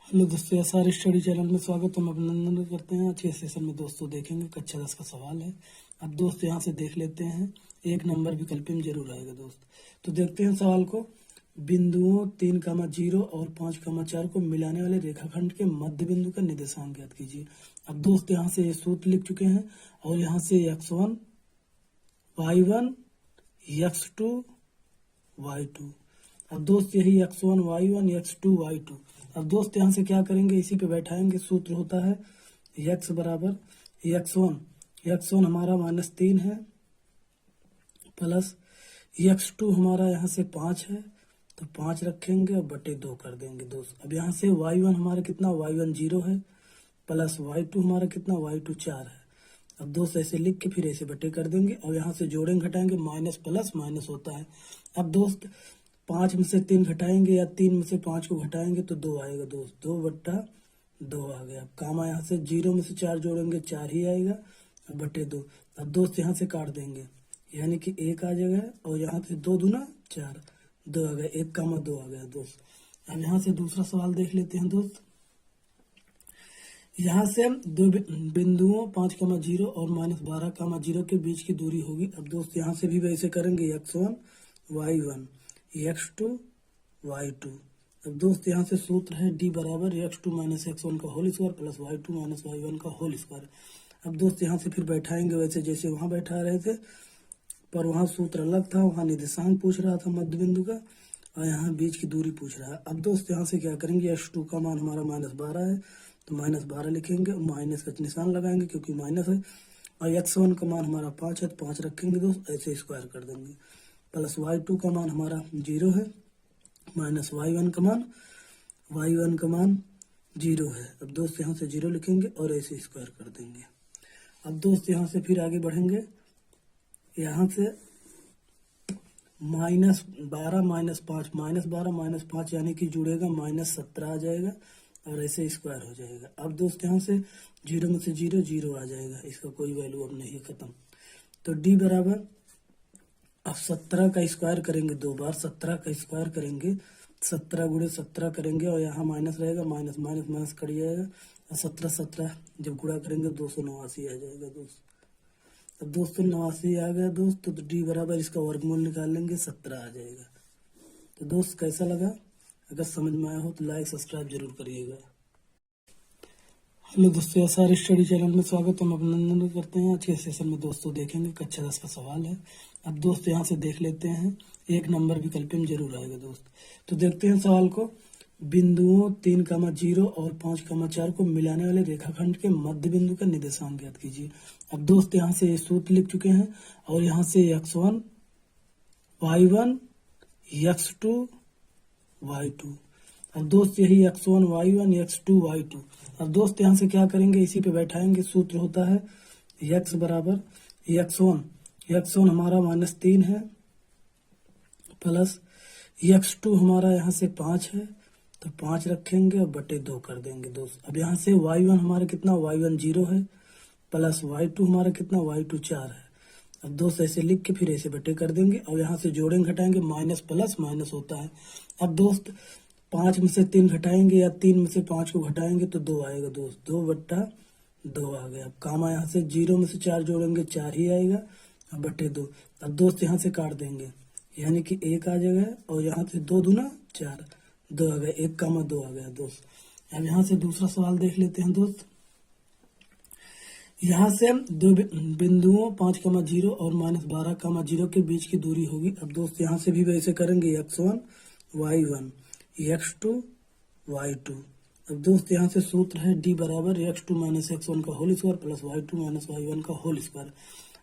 Hello दोस्तों, SR study channel में स्वागत। हम अभिनंदन करते हैं। आज के सेशन में दोस्तों देखेंगे कक्षा 10 का सवाल है। अब दोस्त यहाँ से देख लेते हैं, एक नंबर विकल्प में जरूर आएगा दोस्त। तो देखते हैं सवाल को। बिंदुओं 3,0 और 5,4 को मिलाने वाले रेखाखंड के मध्य बिंदु का निर्देशांक ज्ञात कीजिए। अब दोस्त यहाँ से ये सूत्र लिख चुके हैं और यहाँ से x1 y1 x2 y2। अब दोस्त यही x1 y1 x2 y2। अब दोस्त यहाँ से क्या करेंगे, इसी पे बैठाएंगे। सूत्र होता है x बराबर x1 हमारा -3 है, प्लस x2 हमारा यहाँ से 5 है, तो 5 रखेंगे और बटे 2 कर देंगे दोस्त। अब यहाँ से y1 हमारा कितना, y1 0 है, प्लस y2 हमारा कितना, y2 4 है। अब दोस्त ऐसे लिख के फिर ऐसे बटे कर देंगे और यहाँ से जोड़ेंगे घटाएंगे, माइनस प्लस माइनस होता है। अब दोस्त 5 में से 3 घटाएंगे या 3 में से 5 को घटाएंगे तो 2 आएगा दोस्त, 2/2 आ गया। अब कामा यहाँ से 0 में से 4 जोड़ेंगे 4 ही आएगा, बटे 2। अब दोस्त यहाँ से काट देंगे, यानी कि 1 आ जाएगा और यहाँ से 2 दूना 4, 2 आ गया, 1,2 आ गया दोस्त। अब यहाँ से दूसरा सवाल देख लेते हैं दोस्त। यहाँ से हम दो बिंदुओं 5,0 और -12,0 के बीच की दूरी होगी। अब दोस्त यहाँ से भी वैसे करेंगे, x1 y1 x2 y2। अब दोस्त यहाँ से सूत्र है d बराबर x2 - x1 का whole square plus y2 - y1 का होल स्क्वायर। अब दोस्त यहाँ से फिर बैठाएंगे वैसे जैसे वहाँ बैठा रहे थे, पर वहाँ सूत्र अलग था, वहाँ निर्देशांक पूछ रहा था मध्य बिंदु का और यहाँ बीच की दूरी पूछ रहा है। अब दोस्त यहाँ से क्या करेंगे, x2 का मान हमारा -12 है, तो -12 लिखेंगे, माइनस का निशान लगाएंगे क्योंकि माइनस है, और x1 का मान हमारा 5 है, तो 5 रखेंगे दोस्त, ऐसे स्क्वायर कर देंगे, प्लस y2 का मान हमारा 0 है, माइनस y1 का मान 0 है। अब दोस्त यहाँ से 0 लिखेंगे और ऐसे स्क्वायर कर देंगे। अब दोस्त यहाँ से फिर आगे बढ़ेंगे, यहाँ से -12 यानी कि जुड़ेगा -17 आ जाएगा और ऐसे स्क्वायर हो जाएगा। अब दोस्त यहाँ से 0 में से 0 0 आ जाएगा, इसका कोई वैल्यू अब नहीं है, खत्म। तो d बराबर, अब 17 का स्क्वायर करेंगे 2 बार, 17 का स्क्वायर करेंगे 17 गुणे 17 करेंगे और यहाँ माइनस रहेगा, माइनस माइनस माइनस कट जाएगा और 17 जब गुणा करेंगे 289 आ जाएगा दोस्त। अब 289 आ गया दोस्त, तो डी बराबर इसका वर्गमूल निकाल लेंगे, 17 आ जाएगा। तो दोस्त कैसा लगा, अगर समझ में आया हो तो लाइक सब्सक्राइब जरूर करिएगा। हेलो दोस्तों, एसआर स्टडी चैनल में स्वागत। हम अभिनंदन करते हैं। आज के सेशन में दोस्तों देखेंगे कक्षा 10 का सवाल है। अब दोस्त यहाँ से देख लेते हैं, एक नंबर विकल्प में जरूर आएगा दोस्त। तो देखते हैं सवाल को। बिंदुओं 3,0 और 5,4 को मिलाने वाले रेखाखंड के मध्य बिंदु का निर्देशांक ज्ञात कीजिए। अब दोस्त यहाँ से ये सूत्र लिख चुके हैं और यहाँ से x1 y1 x2 y2। अब दोस्त यही x1 y1 x2 y2। अब दोस्त यहाँ से क्या करेंगे, इसी पे बैठाएंगे। सूत्र होता है x बराबर x1 हमारा -3 है, प्लस x2 हमारा यहाँ से 5 है, तो 5 रखेंगे और बटे 2 कर देंगे दोस्त। अब यहाँ से y1 हमारा कितना, y1 0 है, प्लस y2 हमारा कितना, y2 4 है। अब दोस्त ऐसे लिख के फिर ऐसे बटे कर देंगे और यहाँ से जोड़ेंगे घटाएंगे, माइनस प्लस माइनस होता है। अब दोस्त 5 में से 3 घटाएंगे या 3 में से 5 को घटाएंगे तो 2 आएगा दोस्त, 2/2 आ गया। अब कामा यहाँ से 0 में से 4 जोड़ेंगे 4 ही आएगा और बटे 2। अब दोस्त यहाँ से काट देंगे, यानी कि 1 आ जाएगा और यहाँ से 2 दूना 4, 2 आ गया, 1,2 आ गया दोस्त। अब यहाँ से दूसरा सवाल देख लेते हैं दोस्त। यहाँ से हम दो बिंदुओं 5,0 और -12,0 के बीच की दूरी होगी। अब दोस्त यहाँ से भी वैसे करेंगे, x1 y1 x2 y2। अब दोस्त यहाँ से सूत्र है d बराबर x2 - x1 का whole square plus y2 - y1 का होल स्क्वायर।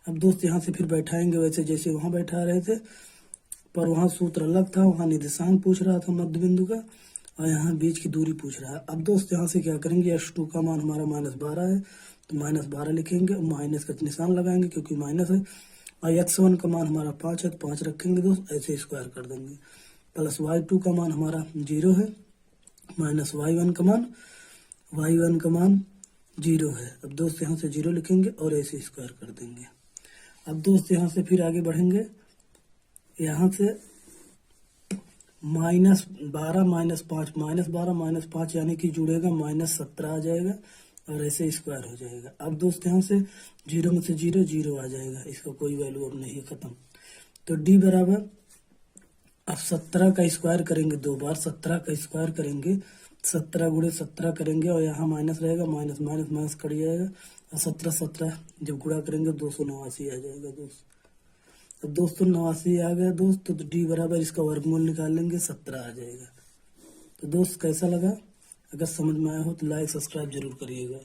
अब दोस्त यहाँ से फिर बैठाएंगे वैसे जैसे वहाँ बैठा रहे थे, पर वहाँ सूत्र अलग था, वहाँ निर्देशांक पूछ रहा था मध्य बिंदु का और यहाँ बीच की दूरी पूछ रहा है। अब दोस्त यहाँ से क्या करेंगे, x2 का मान हमारा -12 है, तो -12 लिखेंगे, माइनस का निशान लगाएंगे क्योंकि माइनस है, और x1 का मान हमारा 5 है, तो 5 रखेंगे दोस्त, ऐसे स्क्वायर कर देंगे, प्लस y2 का मान हमारा 0 है, माइनस y1 का मान 0 है। अब दोस्त यहाँ से 0 लिखेंगे और ऐसे स्क्वायर कर देंगे। अब दोस्त यहाँ से फिर आगे बढ़ेंगे, यहाँ से -12 -5 -12 -5 यानी कि जुड़ेगा -17 आ जाएगा और ऐसे स्क्वायर हो जाएगा। अब दोस्त यहाँ से 0 में से 0 0 आ जाएगा, इसका कोई वैल्यू अब नहीं, खत्म। तो डी बराबर, अब 17 का स्क्वायर करेंगे 2 बार, 17 का स्क्वायर करेंगे 17 गुणे 17 करेंगे और यहाँ माइनस रहेगा, माइनस माइनस माइनस कट जाएगा और 17 17 जब गुणा करेंगे 289 आ जाएगा दोस्त। अब 289 आ गया दोस्त, तो डी बराबर इसका वर्गमूल निकालेंगे 17 आ जाएगा। तो दोस्त कैसा लगा? अगर समझ में आया हो तो लाइक सब्सक्राइब जरूर करिएगा।